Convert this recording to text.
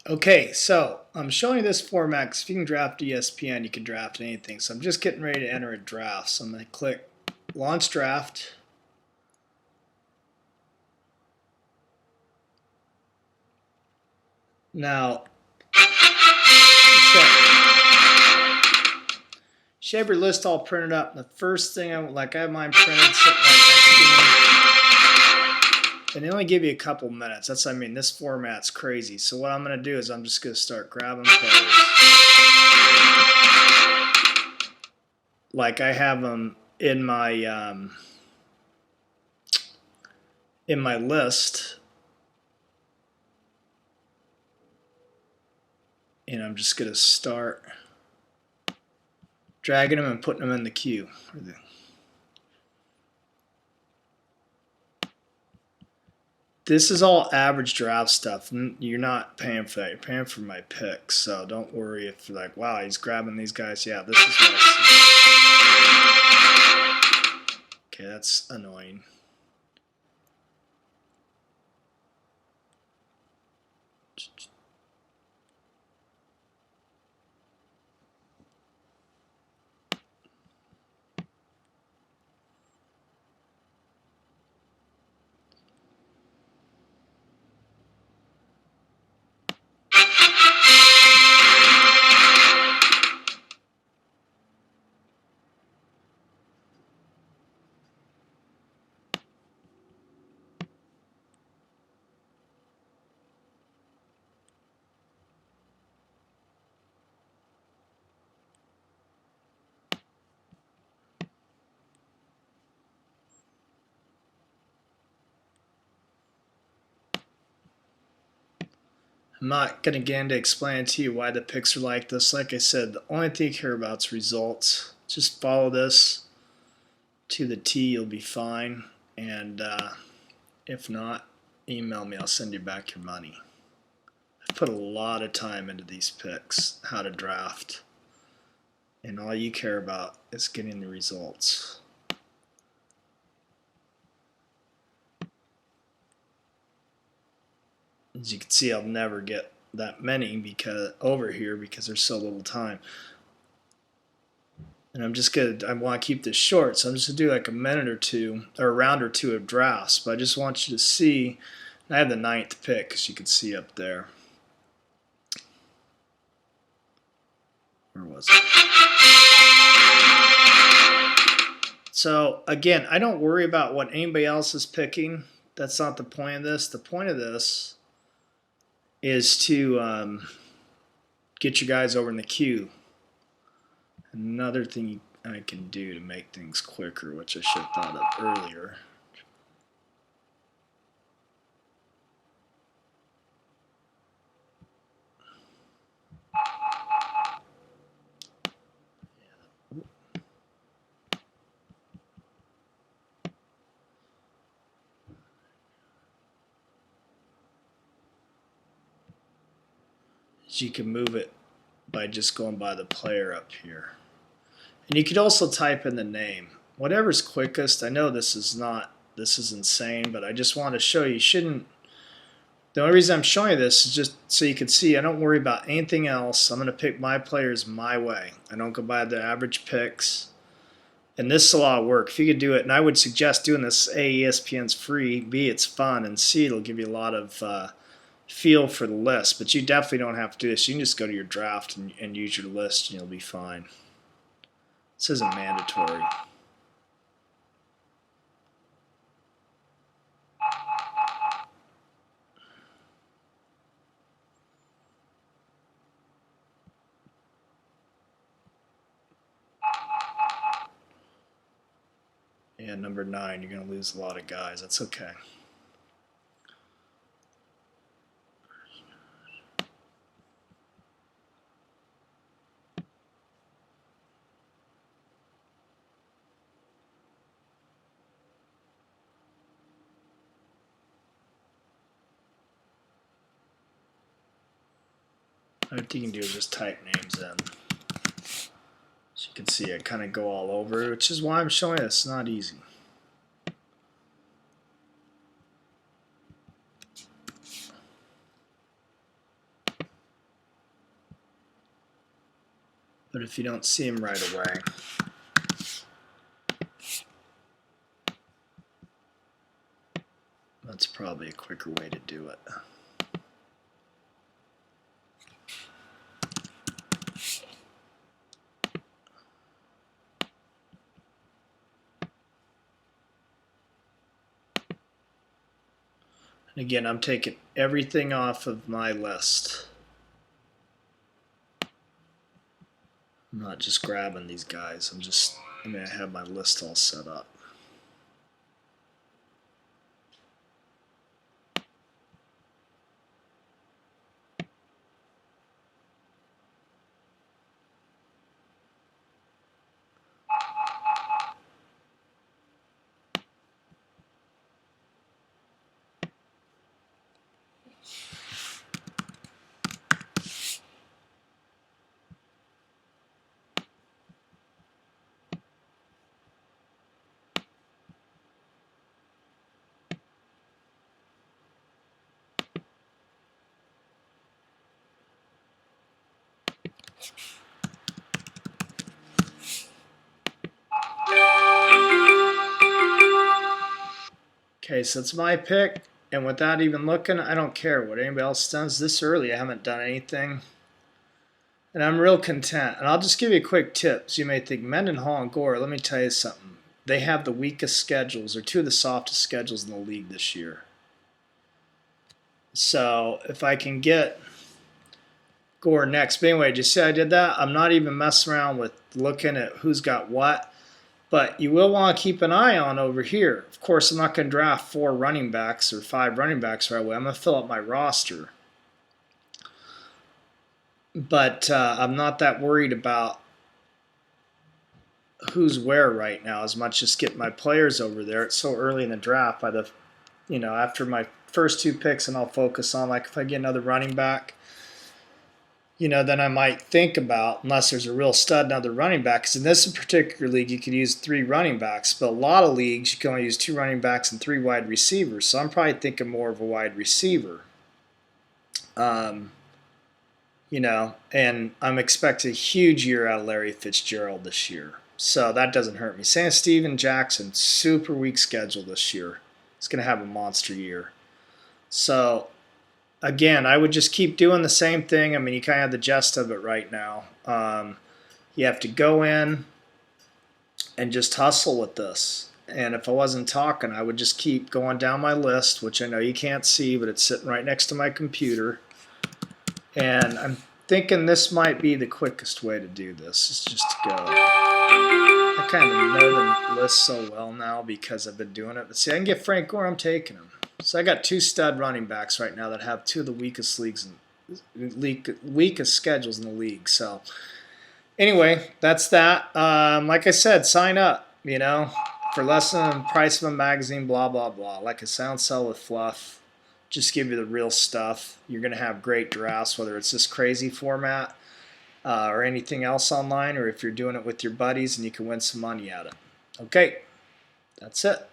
Okay, so I'm showing you this format because if you can draft ESPN, you can draft anything. So I'm just getting ready to enter a draft. So I'm going to click Launch Draft. Now, you have your list all printed up. And the first thing, I have mine printed sitting right next to me. And they only give you a couple minutes. That's, this format's crazy. So what I'm going to do is I'm just going to start grabbing players. Like I have them in my list. And I'm just going to start dragging them and putting them in the queue. This is all average draft stuff. You're not paying for that. You're paying for my picks. So don't worry if you're like, wow, he's grabbing these guys. Yeah, this is what I see. Okay, that's annoying. I'm not going to get into explaining to you why the picks are like this. Like I said, the only thing you care about is results. Just follow this to the T, you'll be fine. And if not, email me. I'll send you back your money. I've put a lot of time into these picks, how to draft. And all you care about is getting the results. As you can see, I'll never get that many over here because there's so little time. And I want to keep this short, so I'm just going to do like a minute or two, or a round or two of drafts. But I just want you to see, I have the 9th pick, as you can see up there. Where was it? So again, I don't worry about what anybody else is picking. That's not the point of this. The point of this is to get you guys over in the queue. Another thing I can do to make things quicker, which I should have thought of earlier. You can move it by just going by the player up here. And you could also type in the name. Whatever's quickest. I know this is insane, but I just want to show you. The only reason I'm showing you this is just so you can see I don't worry about anything else. I'm going to pick my players my way. I don't go by the average picks. And this is a lot of work. If you could do it, and I would suggest doing this, A, ESPN's free, B, it's fun, and C, it'll give you a lot of feel for the list, but you definitely don't have to do this. You can just go to your draft and use your list and you'll be fine. This isn't mandatory. Yeah, number 9, you're going to lose a lot of guys. That's okay. What you can do is just type names in. So you can see I kind of go all over, which is why I'm showing you it's not easy. But if you don't see them right away, that's probably a quicker way to do it. And again, I'm taking everything off of my list. I'm not just grabbing these guys. I have my list all set up. Okay, so it's my pick, and without even looking, I don't care what anybody else does. This early, I haven't done anything, and I'm real content. And I'll just give you a quick tip. So you may think, Mendenhall and Gore, let me tell you something. They have the weakest schedules, or two of the softest schedules in the league this year. So if I can get Gore next. But anyway, just see I did that? I'm not even messing around with looking at who's got what. But you will want to keep an eye on over here. Of course, I'm not going to draft 4 running backs or 5 running backs right away. I'm going to fill up my roster. But I'm not that worried about who's where right now as much as getting my players over there. It's so early in the draft. By the, after my first 2 picks, and I'll focus on, like, if I get another running back, then I might think about, unless there's a real stud, another running back. Because in this particular league, you could use 3 running backs. But a lot of leagues, you can only use 2 running backs and 3 wide receivers. So I'm probably thinking more of a wide receiver. And I'm expecting a huge year out of Larry Fitzgerald this year. So that doesn't hurt me. Saying Steven Jackson, super weak schedule this year. He's going to have a monster year. So again, I would just keep doing the same thing. I mean, you kind of have the gist of it right now. You have to go in and just hustle with this. And if I wasn't talking, I would just keep going down my list, which I know you can't see, but it's sitting right next to my computer. And I'm thinking this might be the quickest way to do this, is just to go. I kind of know the list so well now because I've been doing it. But see, I can get Frank Gore, I'm taking him. So I got 2 stud running backs right now that have 2 of the weakest weakest schedules in the league. So anyway, that's that. Like I said, sign up, for less than the price of a magazine, blah, blah, blah. Like a sound cell with fluff. Just give you the real stuff. You're going to have great drafts, whether it's this crazy format or anything else online, or if you're doing it with your buddies and you can win some money at it. Okay, that's it.